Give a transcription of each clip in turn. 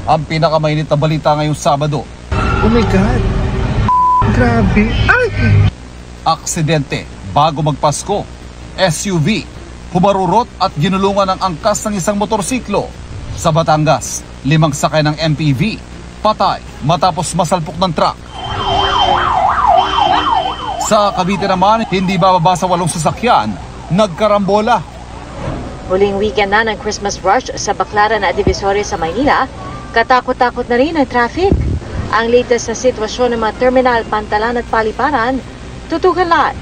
ang pinakamainit na balita ngayong Sabado. Oh my God! Grabe! Ay! Aksidente bago magpasko. SUV, humarurot at ginulungan ng angkas ng isang motorsiklo. Sa Batangas, 5 sakay ng MPV, patay matapos masalpok ng truck. Sa Cavite naman, hindi bababa sa 8 sasakyan, nagkarambola. Huling weekend na ng Christmas rush sa Baclaran at Divisoria sa Maynila, katakot-takot na rin ang traffic. Ang latest na sitwasyon ng mga terminal, Pantalan at Paliparan, tutukan lahat.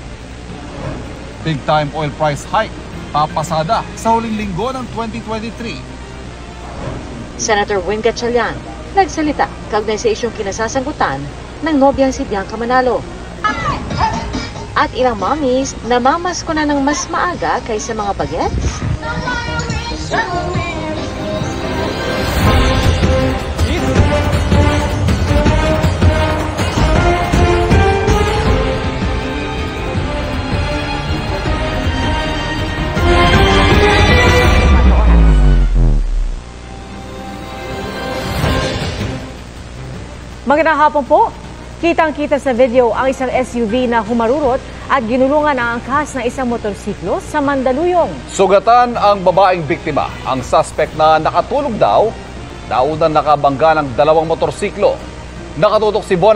Big time oil price hike, papasada sa huling linggo ng 2023. Senator Win Gatchalian nagsalita kaugnay sa isyong kinasasangkutan ng nobyang si Bianca Manalo. At ilang mommies namamasko na ng mas maaga kaysa mga bagets. Magandang hapon po. Kitang-kita sa video ang isang SUV na humarurot at ginulungan ang angkas ng isang motorsiklo sa Mandaluyong. Sugatan ang babaeng biktima. Ang suspect na nakatulog daw, naunan nakabangga ng 2 motorsiklo. Nakatutok si Bon